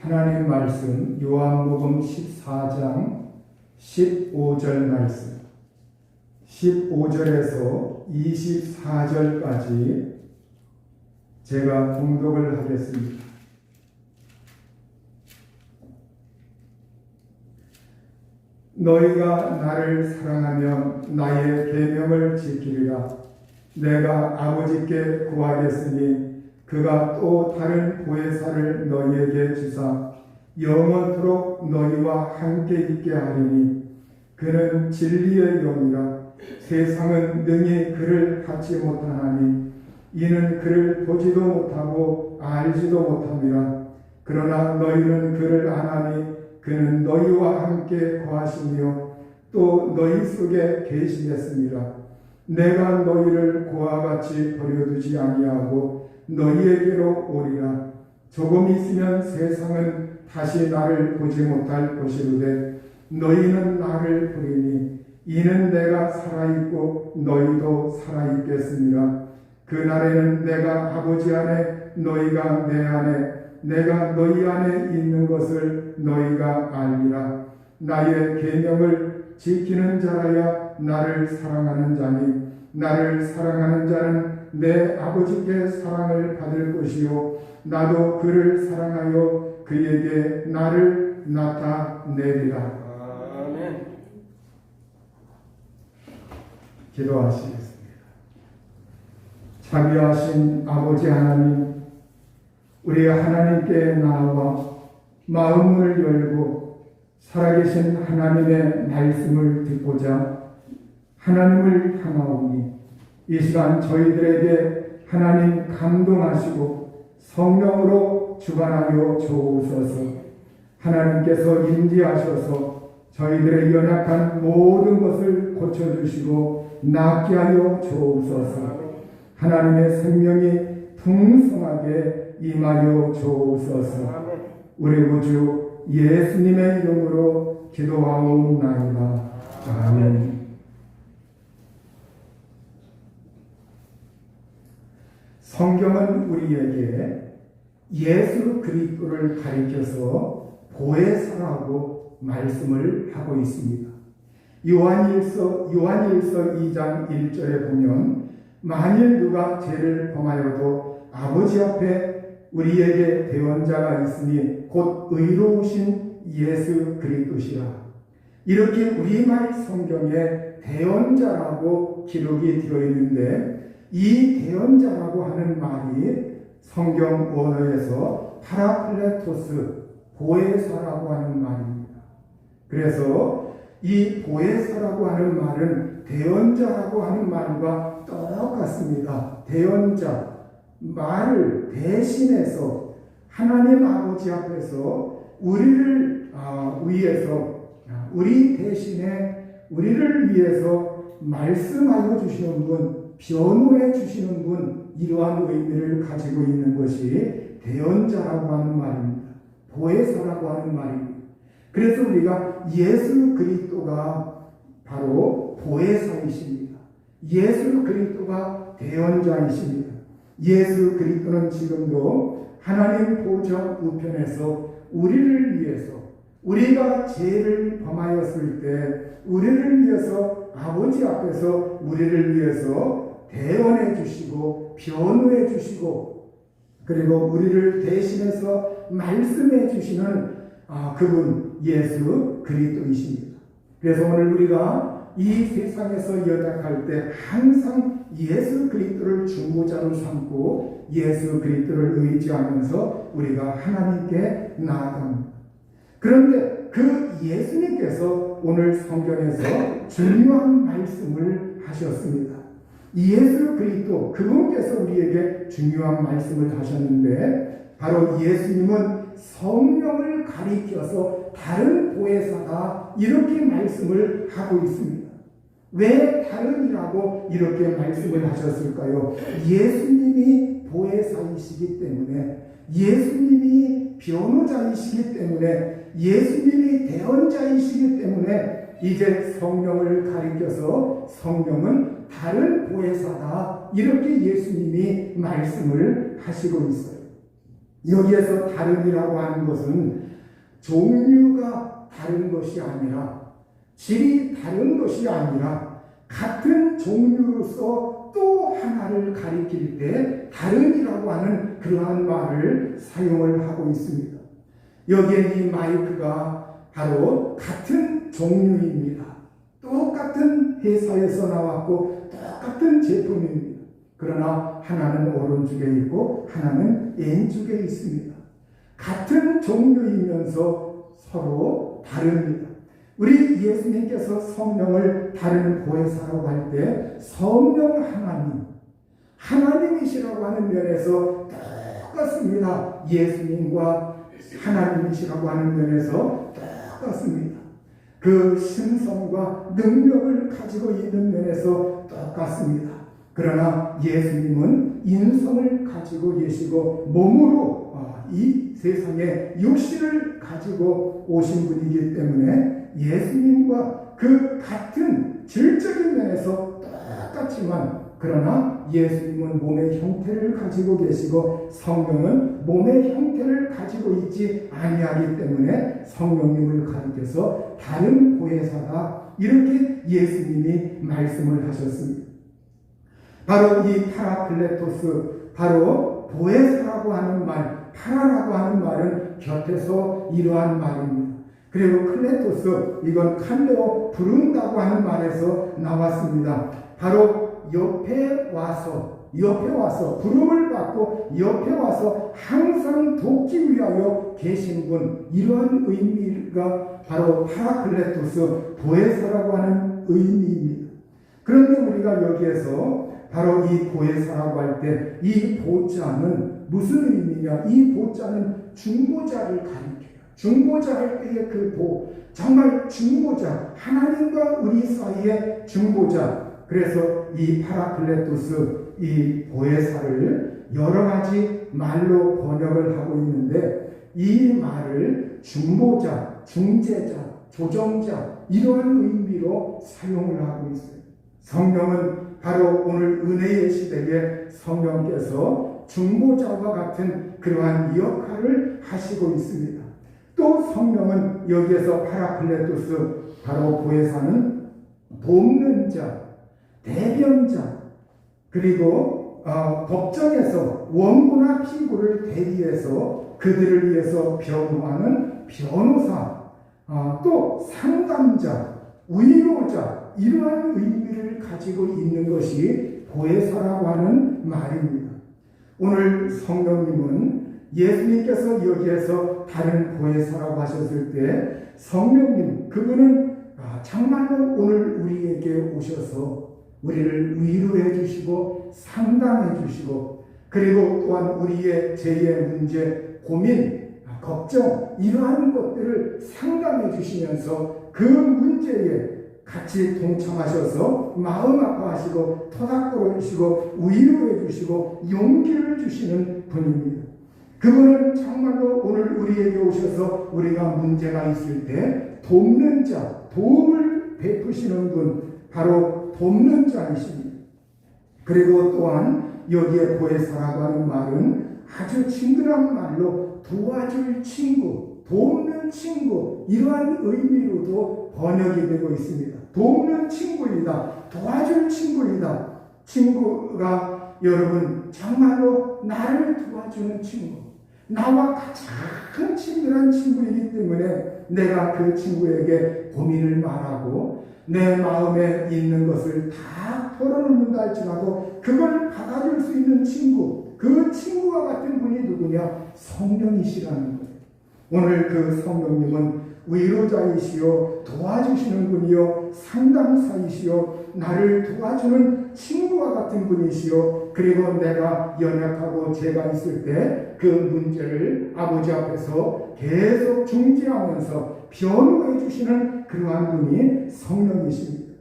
하나님 말씀 요한복음 14장 15절 말씀 15절에서 24절까지 제가 봉독을 하겠습니다. 너희가 나를 사랑하면 나의 계명을 지키리라. 내가 아버지께 구하겠으니 그가 또 다른 보혜사를 너희에게 주사 영원토록 너희와 함께 있게 하리니 그는 진리의 영이라. 세상은 능히 그를 갖지 못하나니 이는 그를 보지도 못하고 알지도 못함이라. 그러나 너희는 그를 아나니 그는 너희와 함께 거하시며 또 너희 속에 계시겠습니다. 내가 너희를 고와 같이 버려두지 아니하고 너희에게로 오리라. 조금 있으면 세상은 다시 나를 보지 못할 것이로되 너희는 나를 보리니 이는 내가 살아있고 너희도 살아있겠습니다. 그날에는 내가 아버지 안에 너희가 내 안에 내가 너희 안에 있는 것을 너희가 알리라. 나의 계명을 지키는 자라야 나를 사랑하는 자니 나를 사랑하는 자는 내 아버지께 사랑을 받을 것이요 나도 그를 사랑하여 그에게 나를 나타내리라. 아멘. 기도하시겠습니다. 자비하신 아버지 하나님, 우리 하나님께 나와 마음을 열고 살아계신 하나님의 말씀을 듣고자 하나님을 향하오니 이 시간 저희들에게 하나님 감동하시고 성령으로 주관하여 주옵소서. 하나님께서 인지하셔서 저희들의 연약한 모든 것을 고쳐주시고 낫게 하여 주옵소서. 하나님의 생명이 풍성하게 임하여 주옵소서. 우리 구주 예수님의 이름으로 기도하옵나이다. 아멘. 성경은 우리에게 예수 그리스도를 가리켜서 보혜사라고 말씀을 하고 있습니다. 요한일서 2장 1절에 보면 만일 누가 죄를 범하여도 아버지 앞에 우리에게 대언자가 있으니 곧 의로우신 예수 그리스도시라. 이렇게 우리말 성경에 대언자라고 기록이 되어 있는데 이 대언자라고 하는 말이 성경 원어에서 파라클레토스, 보혜사라고 하는 말입니다. 그래서 이 보혜사라고 하는 말은 대언자라고 하는 말과 똑같습니다. 대언자, 말을 대신해서 하나님 아버지 앞에서 우리를 위해서, 우리 대신에 우리를 위해서 말씀하여 주시는 분, 변호해 주시는 분, 이러한 의미를 가지고 있는 것이 대언자라고 하는 말입니다. 보혜사라고 하는 말입니다. 그래서 우리가 예수 그리스도가 바로 보혜사이십니다. 예수 그리스도가 대언자이십니다. 예수 그리스도는 지금도 하나님 보좌 우편에서 우리를 위해서, 우리가 죄를 범하였을 때 우리를 위해서 아버지 앞에서 우리를 위해서 대언해 주시고 변호해 주시고 그리고 우리를 대신해서 말씀해 주시는 그분 예수 그리스도이십니다. 그래서 오늘 우리가 이 세상에서 연약할 때 항상 예수 그리스도를 중보자로 삼고 예수 그리스도를 의지하면서 우리가 하나님께 나아갑니다. 그런데 그 예수님께서 오늘 성경에서 중요한 말씀을 하셨습니다. 예수 그리스도 그분께서 우리에게 중요한 말씀을 하셨는데 바로 예수님은 성령을 가리켜서 다른 보혜사다 이렇게 말씀을 하고 있습니다. 왜 다른이라고 이렇게 말씀을 하셨을까요? 예수님이 보혜사이시기 때문에, 예수님이 변호자이시기 때문에, 예수님이 대언자이시기 때문에 이제 성령을 가리켜서 성령은 다른 보혜사다 이렇게 예수님이 말씀을 하시고 있어요. 여기에서 다름이라고 하는 것은 종류가 다른 것이 아니라, 질이 다른 것이 아니라 같은 종류로서 또 하나를 가리킬 때 다름이라고 하는 그러한 말을 사용을 하고 있습니다. 여기에 이 마이크가 바로 같은 종류입니다. 똑같은 회사에서 나왔고 똑같은 제품입니다. 그러나 하나는 오른쪽에 있고 하나는 왼쪽에 있습니다. 같은 종류이면서 서로 다릅니다. 우리 예수님께서 성령을 다른 보혜사라고 할 때 성령 하나님이시라고 하는 면에서 똑같습니다. 예수님과 하나님이시라고 하는 면에서 똑같습니다. 그 신성과 능력을 가지고 있는 면에서 똑같습니다. 그러나 예수님은 인성을 가지고 계시고 몸으로 이 세상에 육신을 가지고 오신 분이기 때문에 예수님과 그 같은 질적인 면에서 똑같지만, 그러나 예수님은 몸의 형태를 가지고 계시고 성령은 몸의 형태를 가지고 있지 아니하기 때문에 성령님을 가리켜서 다른 보혜사다, 이렇게 예수님이 말씀을 하셨습니다. 바로 이 파라클레토스, 바로 보혜사라고 하는 말, 파라라고 하는 말은 곁에서 이러한 말입니다. 그리고 클레토스, 이건 칼레오, 부른다고 하는 말에서 나왔습니다. 바로 옆에 와서 부름을 받고 옆에 와서 항상 돕기 위하여 계신 분, 이러한 의미가 바로 파라클레토스, 보혜사라고 하는 의미입니다. 그런데 우리가 여기에서 바로 이 보혜사라고 할 때 이 보자는 무슨 의미냐? 이 보자는 중보자를 가리켜요. 중보자 할 때의 그 보, 정말 중보자, 하나님과 우리 사이의 중보자. 그래서 이 파라클레토스, 이 보혜사를 여러 가지 말로 번역을 하고 있는데, 이 말을 중보자, 중재자, 조정자, 이러한 의미로 사용을 하고 있어요. 성령은 바로 오늘 은혜의 시대에 성령께서 중보자와 같은 그러한 역할을 하시고 있습니다. 또 성령은 여기에서 파라클레토스, 바로 보혜사는 돕는 자, 대변자, 그리고 법정에서 원고나 피고를 대리해서 그들을 위해서 변호하는 변호사, 또 상담자, 위로자, 이러한 의미를 가지고 있는 것이 보혜사라고 하는 말입니다. 오늘 성령님은 예수님께서 여기에서 다른 보혜사라고 하셨을 때 성령님, 그분은 정말로 오늘 우리에게 오셔서 우리를 위로해 주시고 상담해 주시고, 그리고 또한 우리의 죄의 문제, 고민, 걱정, 이러한 것들을 상담해 주시면서 그 문제에 같이 동참하셔서 마음 아파하시고 토닥거려 주시고 위로해 주시고 용기를 주시는 분입니다. 그분은 정말로 오늘 우리에게 오셔서 우리가 문제가 있을 때 돕는 자, 도움을 베푸시는 분, 바로 돕는 자이십니다. 그리고 또한 여기에 보혜사라고 하는 말은 아주 친근한 말로 도와줄 친구, 돕는 친구, 이러한 의미로도 번역이 되고 있습니다. 돕는 친구이다, 도와줄 친구이다. 친구가 여러분 정말로 나를 도와주는 친구, 나와 가장 친밀한 친구이기 때문에 내가 그 친구에게 고민을 말하고 내 마음에 있는 것을 다 털어놓는다 할지라도 그걸 받아줄 수 있는 친구, 그 친구와 같은 분이 누구냐? 성령이시라는 거예요. 오늘 그 성령님은 위로자이시요, 도와주시는 분이요, 상담사이시요, 나를 도와주는 친구와 같은 분이시요, 그리고 내가 연약하고 죄가 있을 때 그 문제를 아버지 앞에서 계속 중재하면서 변호해 주시는 그러한 분이 성령이십니다.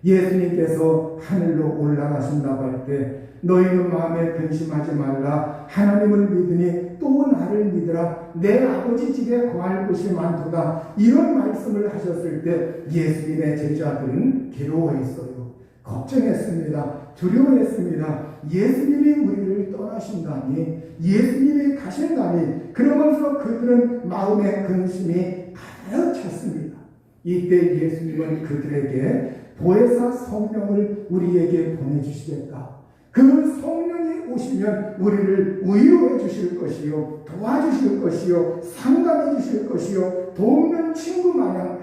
예수님께서 하늘로 올라가신다고 할 때 너희는 마음에 근심하지 말라, 하나님을 믿으니 또 나를 믿으라, 내 아버지 집에 거할 곳이 많도다, 이런 말씀을 하셨을 때 예수님의 제자들은 괴로워했어요. 걱정했습니다. 두려워했습니다. 예수님이 우리를 떠나신다니, 예수님이 가신다니, 그러면서 그들은 마음의 근심이 가득 찼습니다. 이때 예수님은 그들에게 보혜사 성령을 우리에게 보내주시겠다. 그 성령이 오시면 우리를 위로해 주실 것이요, 도와주실 것이요, 상담해 주실 것이요, 돕는 친구 마냥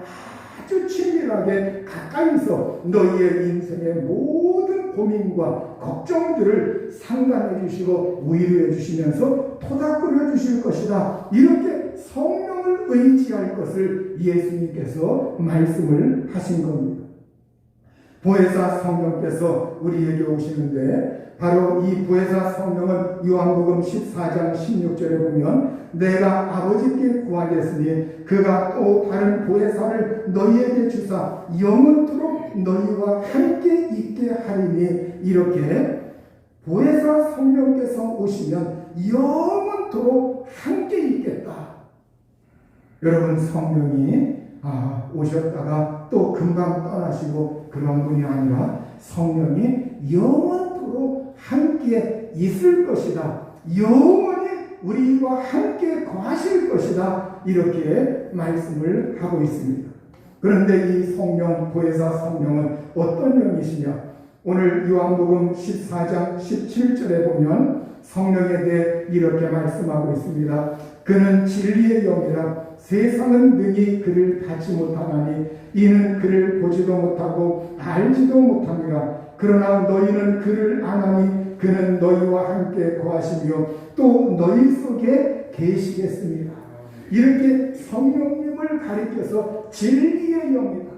아주 친밀하게 가까이서 너희의 인생의 모든 고민과 걱정들을 상담해 주시고 위로해 주시면서 토닥거려 주실 것이다. 이렇게 성령을 의지할 것을 예수님께서 말씀을 하신 겁니다. 보혜사 성령께서 우리에게 오시는데, 바로 이 보혜사 성령은 요한복음 14장 16절에 보면 내가 아버지께 구하겠으니 그가 또 다른 보혜사를 너희에게 주사 영원토록 너희와 함께 있게 하리니, 이렇게 보혜사 성령께서 오시면 영원토록 함께 있겠다. 여러분, 성령이 오셨다가 또 금방 떠나시고 그런 분이 아니라 성령이 영원토록 함께 있을 것이다. 영원히 우리와 함께 거하실 것이다. 이렇게 말씀을 하고 있습니다. 그런데 이 성령, 보혜사 성령은 어떤 영이시냐? 오늘 요한복음 14장 17절에 보면 성령에 대해 이렇게 말씀하고 있습니다. 그는 진리의 영이라 세상은 능히 그를 받지 못하나니 이는 그를 보지도 못하고 알지도 못합니다. 그러나 너희는 그를 아나니 그는 너희와 함께 거하시며 또 너희 속에 계시겠습니다. 이렇게 성령님을 가리켜서 진리의 영이다.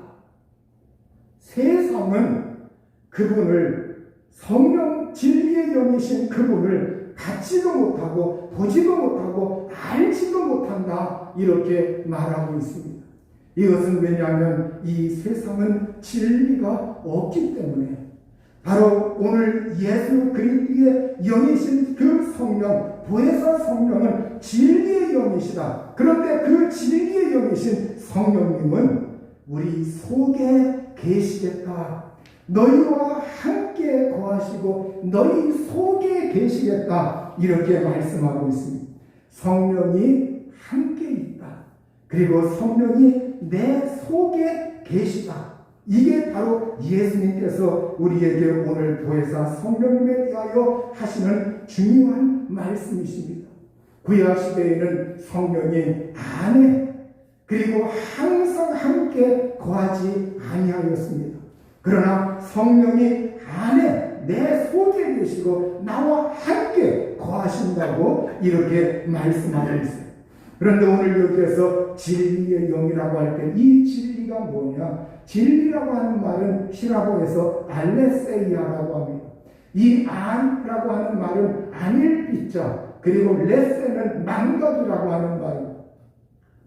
세상은 그분을, 성령 진리의 영이신 그분을 받지도 못하고 보지도 못하고 알지도 못한다. 이렇게 말하고 있습니다. 이것은 왜냐하면 이 세상은 진리가 없기 때문에, 바로 오늘 예수 그리스도의 영이신 그 성령, 보혜사 성령은 진리의 영이시다. 그런데 그 진리의 영이신 성령님은 우리 속에 계시겠다. 너희와 함께 거하시고 너희 속에 계시겠다. 이렇게 말씀하고 있습니다. 성령이 함께 있다. 그리고 성령이 내 속에 계시다. 이게 바로 예수님께서 우리에게 오늘 보혜사 성령님에 대하여 하시는 중요한 말씀이십니다. 구약 시대에는 성령이 안에, 그리고 항상 함께 거하지 아니하였습니다. 그러나 성령이 안에 내 속에 계시고 나와 함께 거하신다고 이렇게 말씀하고 있어요. 그런데 오늘 여기에서 진리의 영이라고 할 때 이 진리가 뭐냐? 진리라고 하는 말은 히라보에서 알레세이아라고 합니다. 이 안이라고 하는 말은 안일비자, 그리고 레세는 망각이라고 하는 말입니다.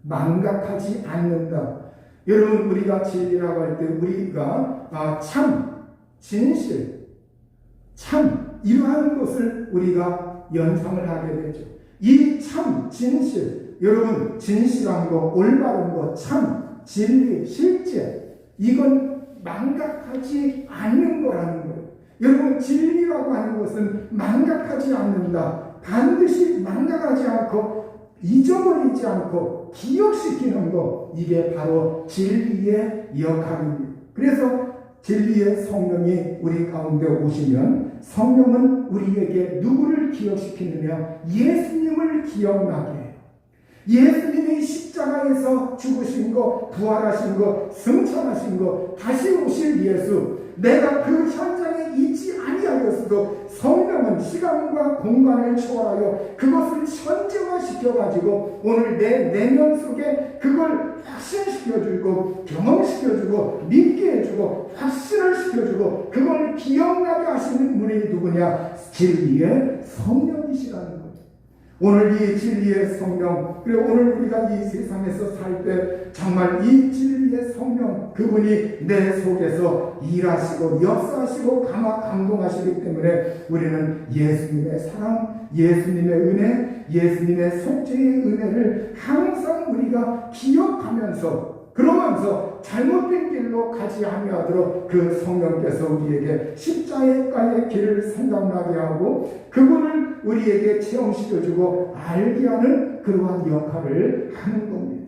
망각하지 않는다. 여러분, 우리가 진리라고 할 때 우리가 참, 진실, 참, 이러한 것을 우리가 연상을 하게 되죠. 이 참, 진실, 여러분, 진실한 거, 올바른 거, 참, 진리, 실제, 이건 망각하지 않는 거라는 거예요. 여러분, 진리라고 하는 것은 망각하지 않는다. 반드시 망각하지 않고 잊어버리지 않고 기억시키는 것, 이게 바로 진리의 역할입니다. 그래서 진리의 성령이 우리 가운데 오시면 성령은 우리에게 누구를 기억시키느냐? 예수님을 기억나게 해요. 예수님이 십자가에서 죽으신 거, 부활하신 거, 승천하신 거, 다시 오실 예수, 내가 그 현장에 있지 아니하였어도 성령은 시간과 공간을 초월하여 그것을 현재화시켜가지고 오늘 내 내면 속에 그걸 확신시켜주고 경험시켜주고 믿게 해주고 확신을 시켜주고 그걸 기억나게 하시는 분이 누구냐? 진리의 성령이시라는 거예요. 오늘 이 진리의 성령, 그리고 오늘 우리가 이 세상에서 살 때 정말 이 진리의 성령, 그분이 내 속에서 일하시고 역사하시고 감동하시기 때문에 우리는 예수님의 사랑, 예수님의 은혜, 예수님의 속죄의 은혜를 항상 우리가 기억하면서 그러면서 잘못된 길로 가지 아니하도록 그 성령께서 우리에게 십자가의 길을 생각나게 하고 그분을 우리에게 체험시켜주고 알게 하는 그러한 역할을 하는 겁니다.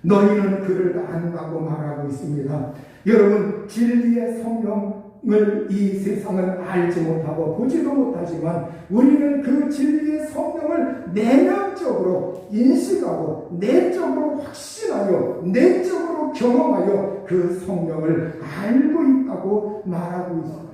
너희는 그를 안다고 말하고 있습니다. 여러분, 진리의 성령을 이 세상은 알지 못하고 보지도 못하지만 우리는 그 진리의 성령을 내면적으로 인식하고 내적으로 확신하여 내적으로 경험하여 그 성령을 알고 있다고 말하고 있습니다.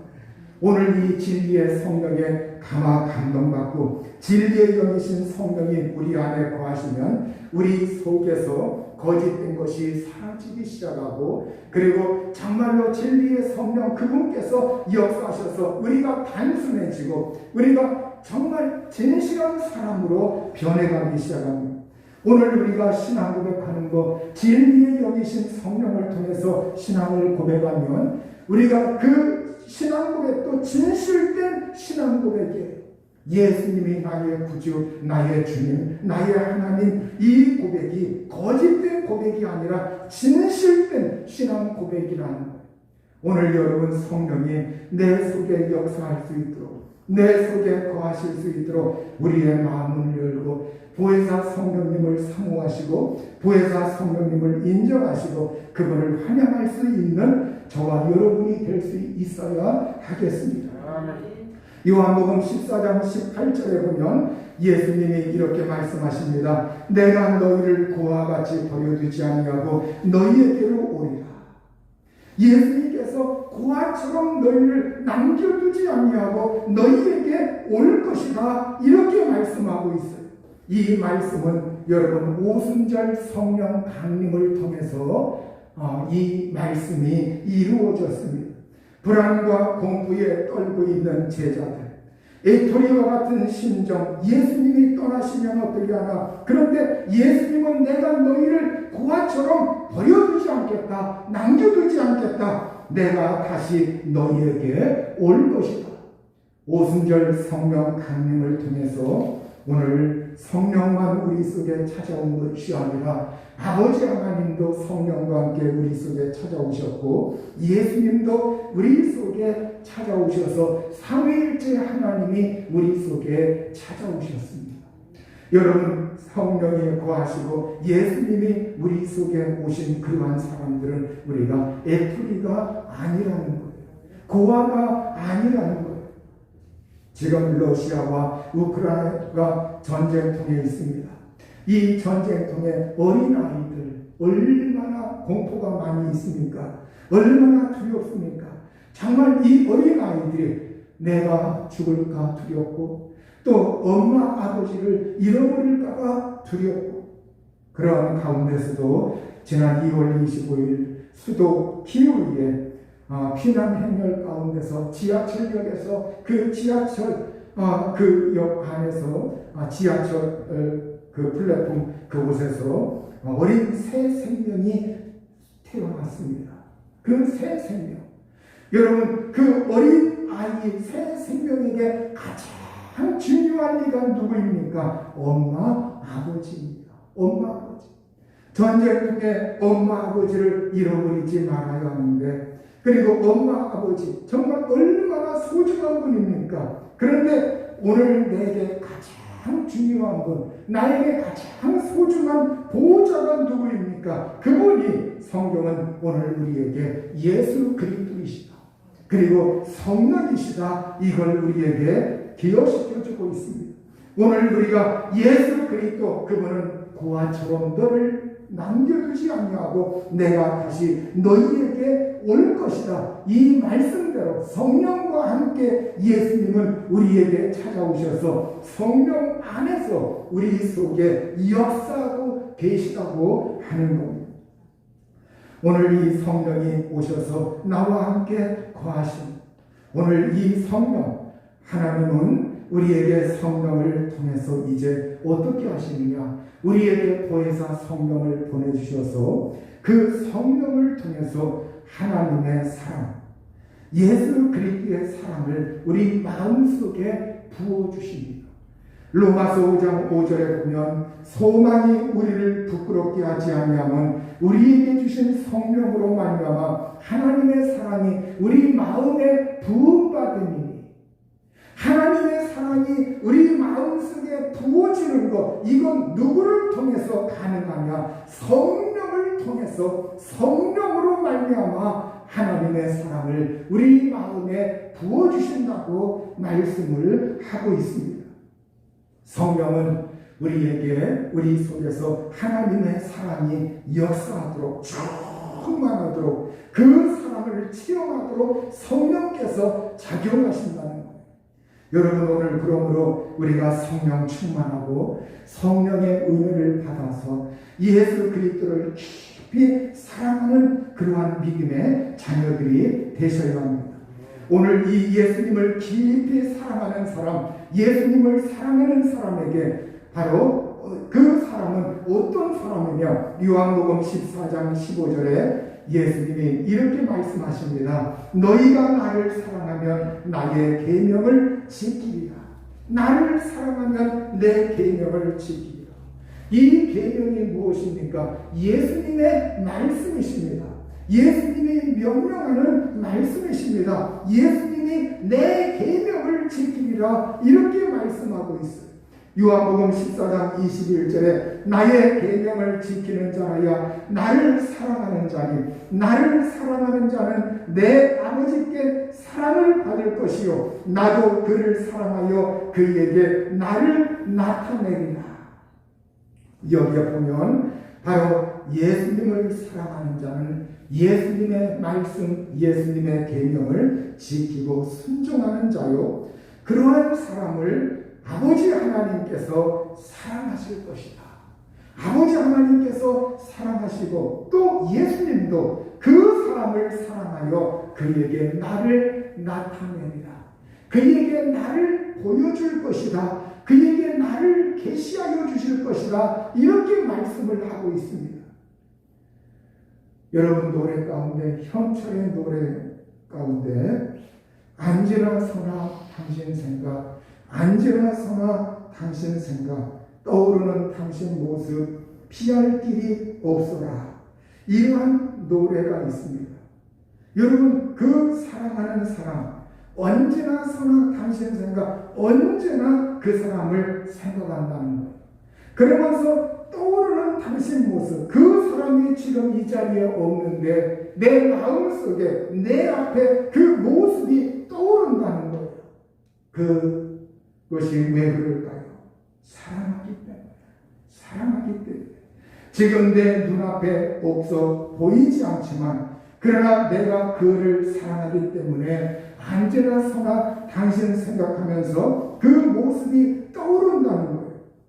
오늘 이 진리의 성령에 감동받고 진리의 영이신 성령이 우리 안에 거하시면 우리 속에서 거짓된 것이 사라지기 시작하고 그리고 정말로 진리의 성령 그분께서 역사하셔서 우리가 단순해지고 우리가 정말 진실한 사람으로 변해가기 시작합니다. 오늘 우리가 신앙 고백하는 것 진리의 영이신 성령을 통해서 신앙을 고백하면 우리가 그 신앙 고백도 진실된 신앙 고백이에요. 예수님이 나의 구주, 나의 주님, 나의 하나님, 이 고백이 거짓된 고백이 아니라 진실된 신앙 고백이라는 거예요. 오늘 여러분 성령이 내 속에 역사할 수 있도록 내 속에 거하실 수 있도록 우리의 마음을 열고 보혜사 성령님을 사모하시고 보혜사 성령님을 인정하시고 그분을 환영할 수 있는 저와 여러분이 될 수 있어야 하겠습니다. 요한복음 14장 18절에 보면 예수님이 이렇게 말씀하십니다. 내가 너희를 고와 같이 버려두지 아니하고 너희에게로 오리라. 예수님께서 고아처럼 너희를 남겨두지 아니하고 너희에게 올 것이다 이렇게 말씀하고 있어요. 이 말씀은 여러분 오순절 성령 강림을 통해서 이 말씀이 이루어졌습니다. 불안과 공포에 떨고 있는 제자들, 애토리와 같은 심정, 예수님이 떠나시면 어떻게 하나. 그런데 예수님은 내가 너희를 고아처럼 버려두지 않겠다, 남겨두지 않겠다, 내가 다시 너희에게 올 것이다. 오순절 성령 강림을 통해서 오늘 성령만 우리 속에 찾아온 것이 아니라 아버지 하나님도 성령과 함께 우리 속에 찾아오셨고 예수님도 우리 속에 찾아오셔서 삼위일체 하나님이 우리 속에 찾아오셨습니다. 여러분 성령이 거하시고 예수님이 우리 속에 오신 그러한 사람들은 우리가 애토리가 아니라는 거예요. 고아가 아니라는 거예요. 지금 러시아와 우크라이나가 전쟁통에 있습니다. 이 전쟁통에 어린아이들 얼마나 공포가 많이 있습니까? 얼마나 두렵습니까? 정말 이 어린아이들이 내가 죽을까 두렵고 또 엄마 아버지를 잃어버릴까 두렵고 그러한 가운데서도 지난 2월 25일 수도 키우이에 피난 행렬 가운데서 지하철역에서 그 지하철 그 역 안에서 지하철 그 플랫폼 그곳에서 어린 새 생명이 태어났습니다. 그 새 생명, 여러분 그 어린 아이 새 생명에게 가장 중요한 이가 누구입니까? 엄마 아버지입니다. 엄마 아버지. 전쟁통에 엄마 아버지를 잃어버리지 말아야 하는데 그리고 엄마 아버지 정말 얼마나 소중한 분입니까? 그런데 오늘 내게 가장 중요한 분, 나에게 가장 소중한 보호자가 누구입니까? 그분이 성경은 오늘 우리에게 예수 그리스도이시다. 그리고 성령이시다. 이걸 우리에게 기억시켜주고 있습니다. 오늘 우리가 예수 그리스도 그분은 고아처럼 너를 남겨두지 아니하고 내가 다시 너희에게 올 것이다. 이 말씀대로 성령과 함께 예수님은 우리에게 찾아오셔서 성령 안에서 우리 속에 역사하고 계시다고 하는 겁니다. 오늘 이 성령이 오셔서 나와 함께 거하신 오늘 이 성령 하나님은 우리에게 성령을 통해서 이제 어떻게 하시느냐? 우리에게 보혜사 성령을 보내주셔서 그 성령을 통해서 하나님의 사랑, 예수 그리스도의 사랑을 우리 마음속에 부어주십니다. 로마서 5장 5절에 보면 소망이 우리를 부끄럽게 하지 아니하면 우리에게 주신 성령으로 말미암아 하나님의 사랑이 우리 마음에 부음받음이니, 하나님의 사랑이 우리 마음속에 부어지는 것, 이건 누구를 통해서 가능하냐? 성령을 통해서, 성령으로 말미암아 하나님의 사랑을 우리 마음에 부어주신다고 말씀을 하고 있습니다. 성령은 우리에게, 우리 속에서 하나님의 사랑이 역사하도록, 충만하도록, 그 사랑을 체험하도록 성령께서 작용하신다는 거예요. 여러분, 오늘 그러므로 우리가 성령 충만하고 성령의 은혜를 받아서 예수 그리스도를 깊이 사랑하는 그러한 믿음의 자녀들이 되셔야 합니다. 오늘 이 예수님을 깊이 사랑하는 사람, 예수님을 사랑하는 사람에게 바로 그 사람은 어떤 사람이냐? 요한복음 14장 15절에 예수님이 이렇게 말씀하십니다. 너희가 나를 사랑하면 나의 계명을 지키리라. 나를 사랑하면 내 계명을 지키리라. 이 계명이 무엇입니까? 예수님의 말씀이십니다. 예수님이 명령하는 말씀이십니다. 예수님이 내 계명을 지키리라, 이렇게 말씀하고 있어요. 요한복음 14장 21절에 나의 계명을 지키는 자야 나를 사랑하는 자니, 나를 사랑하는 자는 내 아버지께 사랑을 받을 것이요 나도 그를 사랑하여 그에게 나를 나타내리라. 여기에 보면 바로 예수님을 사랑하는 자는 예수님의 말씀, 예수님의 계명을 지키고 순종하는 자요, 그러한 사람을 아버지 하나님께서 사랑하실 것이다. 아버지 하나님께서 사랑하시고 또 예수님도 그 사람을 사랑하여 그에게 나를 나타내리라. 그에게 나를 보여줄 것이다. 그에게 나를 계시하여 주실 것이다. 이렇게 말씀을 하고 있습니다. 여러분, 노래 가운데, 현철의 노래 가운데 앉으나 서나 당신 생각, 앉으나 서나 당신 생각, 떠오르는 당신 모습, 피할 길이 없어라, 이러한 노래가 있습니다. 여러분, 그 사랑하는 사람, 언제나 서나 당신 생각, 언제나 그 사람을 생각한다는 거예요. 그러면서 떠오르는 당신 모습, 그 사람이 지금 이 자리에 없는데 내 마음속에, 내 앞에 그 모습이 떠오른다는 거예요. 그것이 왜 그럴까요? 사랑하기 때문에. 사랑하기 때문에. 지금 내 눈앞에 없어 보이지 않지만, 그러나 내가 그를 사랑하기 때문에 언제나 서나 당신 생각하면서 그 모습이 떠오른다는 거예요.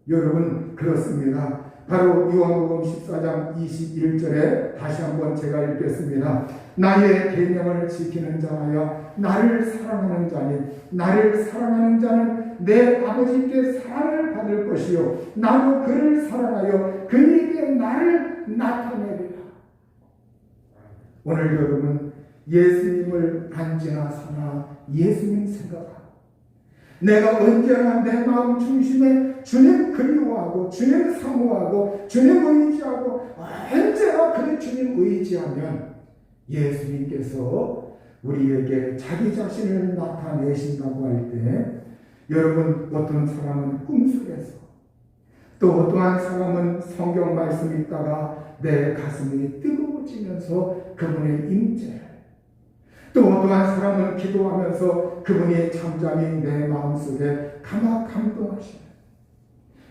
여러분, 그렇습니다. 바로 요한복음 14장 21절에 다시 한번 제가 읽겠습니다. 나의 계명을 지키는 자하여 나를 사랑하는 자니, 나를 사랑하는 자는 내 아버지께 사랑을 받을 것이요 나도 그를 사랑하여 그에게 나를 나타내리라. 오늘 여러분, 예수님을 앉으나 서나 예수님 생각하고, 내가 언제나 내 마음 중심에 주님 그리워하고 주님 사모하고 주님 의지하고 언제나 그 주님 의지하면 예수님께서 우리에게 자기 자신을 나타내신다고 할 때, 여러분, 어떤 사람은 꿈속에서, 또 어떠한 사람은 성경 말씀 읽다가 내 가슴이 뜨거워지면서 그분의 임재, 또 어떠한 사람은 기도하면서 그분이 잠잠히 내 마음속에 감동하시는,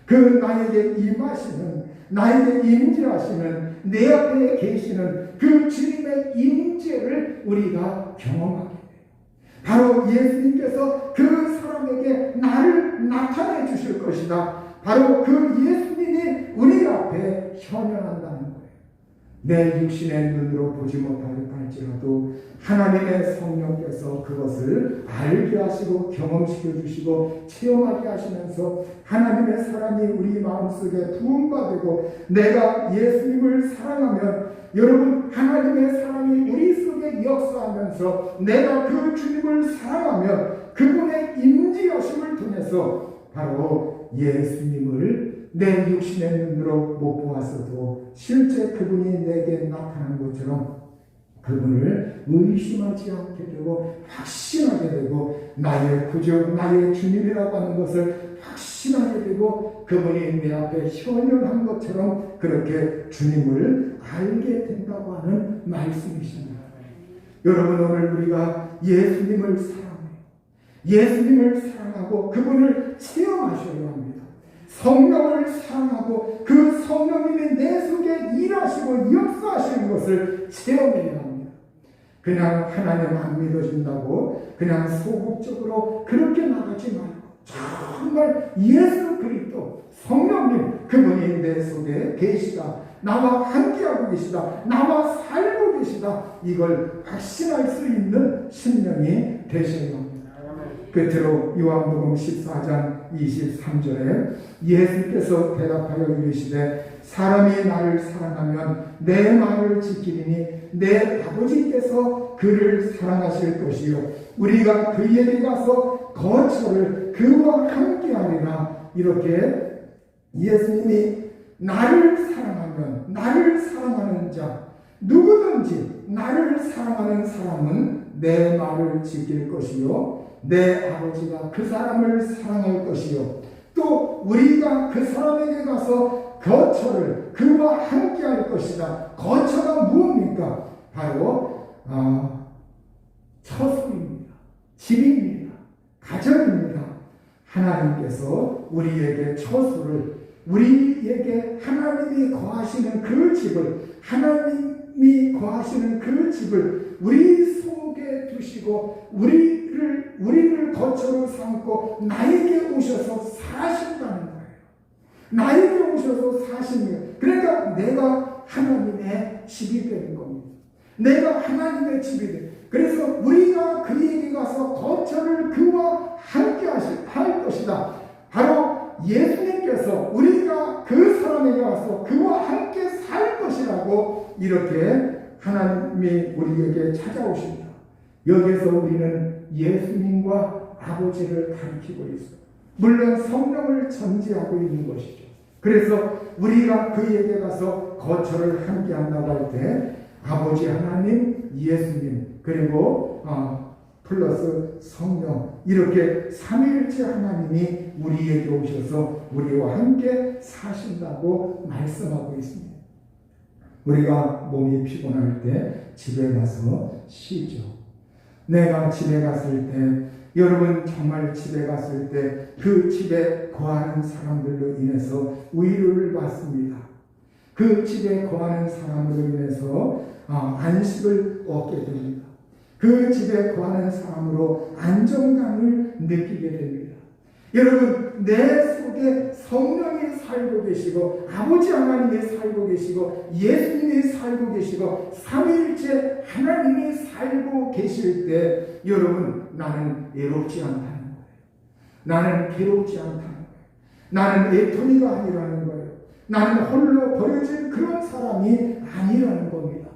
그 나에게 임하시는, 나에게 임재하시는, 내 앞에 계시는 그 주님의 임재를 우리가 경험하게 돼요. 바로 예수님께서 그 사람에게 나를 나타내 주실 것이다. 바로 그 예수님이 우리 앞에 현현한다는 거예요. 내 육신의 눈으로 보지 못할지라도 하나님의 성령께서 그것을 알게 하시고 경험시켜 주시고 체험하게 하시면서 하나님의 사랑이 우리 마음속에 부음받고, 내가 예수님을 사랑하면, 여러분, 하나님의 사랑이 우리 속에 역사하면서 내가 그 주님을 사랑하면 그분의 임재하심을 통해서 바로 예수님을 내 육신의 눈으로 못 보았어도 실제 그분이 내게 나타난 것처럼 그분을 의심하지 않게 되고 확신하게 되고 나의 구주, 나의 주님이라고 하는 것을 확신하게 되고 그분이 내 앞에 현현한 것처럼 그렇게 주님을 알게 된다고 하는 말씀이십니다. 여러분, 오늘 우리가 예수님을 사랑해요. 예수님을 사랑하고 그분을 체험하셔야 합니다. 성령을 사랑하고 그 성령님이 내 속에 일하시고 역사하시는 것을 체험해야 합니다. 그냥 하나님 안 믿어준다고 그냥 소극적으로 그렇게 나가지 말고 정말 예수 그리스도 성령님 그분이 내 속에 계시다, 나와 함께하고 계시다, 나와 살고 계시다, 이걸 확신할 수 있는 심령이 되셔야 합니다. 끝으로 요한복음 14장 23절에 예수께서 대답하여 이르시되 사람이 나를 사랑하면 내 말을 지키리니 내 아버지께서 그를 사랑하실 것이요 우리가 그에게 가서 거처를 그와 함께하리라. 이렇게 예수님이 나를 사랑하면, 나를 사랑하는 자 누구든지 나를 사랑하는 사람은 내 말을 지킬 것이요 내 아버지가 그 사람을 사랑할 것이요 또 우리가 그 사람에게 가서 거처를 그와 함께 할 것이다. 거처가 무엇입니까? 바로 처소입니다. 집입니다. 가정입니다. 하나님께서 우리에게 처소를, 우리에게 하나님이 거하시는 그 집을, 하나님이 거하시는 그 집을 우리 속에 두시고 우리를 거처로 삼고 나에게 오셔서 사신다는 거예요. 나에게 오셔서 사시는 거예요. 그러니까 내가 하나님의 집이 되는 겁니다. 내가 하나님의 집이 되는. 그래서 우리가 그에게 가서 거처를 그와 함께 할 것이다. 바로 예수님께서 우리가 그 사람에게 와서 그와 함께 살 것이라고 이렇게 하나님이 우리에게 찾아오십니다. 여기에서 우리는 예수님과 아버지를 가리키고 있어요. 물론 성령을 전제하고 있는 것이죠. 그래서 우리가 그에게 가서 거처를 함께 한다고 할 때 아버지 하나님, 예수님, 그리고 플러스 성령, 이렇게 삼위일체 하나님이 우리에게 오셔서 우리와 함께 사신다고 말씀하고 있습니다. 우리가 몸이 피곤할 때 집에 가서 쉬죠. 내가 집에 갔을 때, 여러분 정말 집에 갔을 때 그 집에 거하는 사람들로 인해서 위로를 받습니다. 그 집에 거하는 사람으로 인해서 안식을 얻게 됩니다. 그 집에 거하는 사람으로 안정감을 느끼게 됩니다. 여러분, 내 속에 성령이 살고 계시고 아버지 하나님이 살고 계시고 예수님이 살고 계시고 삼위일체 하나님이 살고 계실 때 여러분, 나는 외롭지 않다는 거예요. 나는 괴롭지 않다는 거예요. 나는 애터미가 아니라는 거예요. 나는 홀로 버려진 그런 사람이 아니라는 겁니다.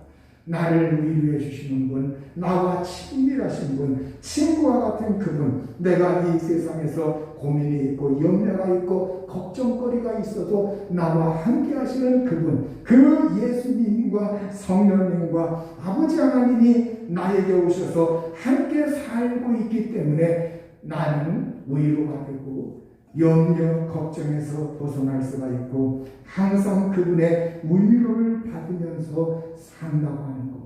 나를 위로해 주시는 분, 나와 친밀하신 분, 친구와 같은 그분, 내가 이 세상에서 고민이 있고 염려가 있고 걱정거리가 있어도 나와 함께 하시는 그분, 그 예수님과 성령님과 아버지 하나님이 나에게 오셔서 함께 살고 있기 때문에 나는 위로가 되고 염려, 걱정에서 벗어날 수가 있고 항상 그분의 위로를 받으면서 산다고 하는 것.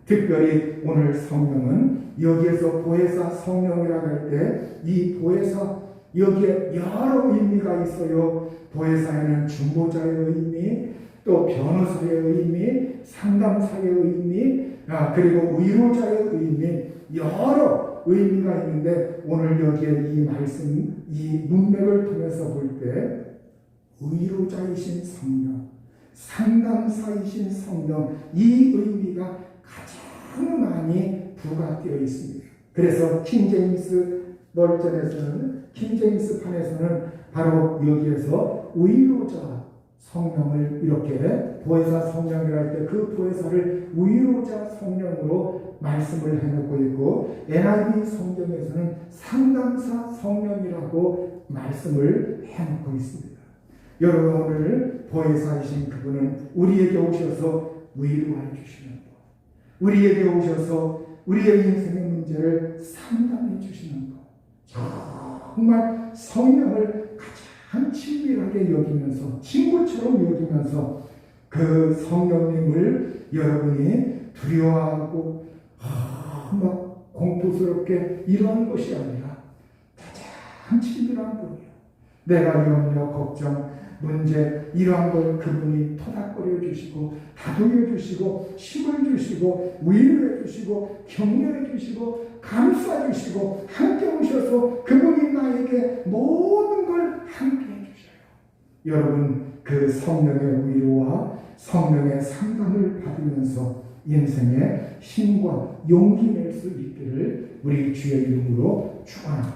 특별히 오늘 성령은 여기에서 보혜사 성령이라고 할 때 이 보혜사, 여기에 여러 의미가 있어요. 보혜사에는 중보자의 의미, 또 변호사의 의미, 상담사의 의미, 그리고 위로자의 의미, 여러 의미가 있는데 오늘 여기에 이 말씀, 이 문맥을 통해서 볼 때 위로자이신 성령, 상담사이신 성령, 이 의미가 가장 많이 부각되어 있습니다. 그래서 킹제임스 버전에서는, 킹제임스 판에서는 바로 여기에서 위로자 성령을 이렇게 보혜사 성령이라 할 때 그 보혜사를 위로자 성령으로 말씀을 해놓고 있고 NIV 성경에서는 상담사 성령이라고 말씀을 해놓고 있습니다. 여러분, 오늘 보혜사이신 그분은 우리에게 오셔서 위로해 주시는 분, 우리에게 오셔서 우리의 인생의 문제를 상담해 주시는 분, 정말 성령을 가장 친밀하게 여기면서, 친구처럼 여기면서 그 성령님을 여러분이 두려워하고 막 공포스럽게 이러한 것이 아니라 가장 친밀한 분이에요. 내가 염려, 걱정, 문제 이러한 걸 그분이 토닥거려 주시고 다독여 주시고 힘을 주시고 위로해 주시고 격려해 주시고 감싸 주시고 함께 오셔서 그분이 나에게 모든 걸 함께 해 주셔요. 여러분, 그 성령의 위로와 성령의 상담을 받으면서 인생의 힘과 용기 낼 수 있기를 우리 주의 이름으로 축원합니다.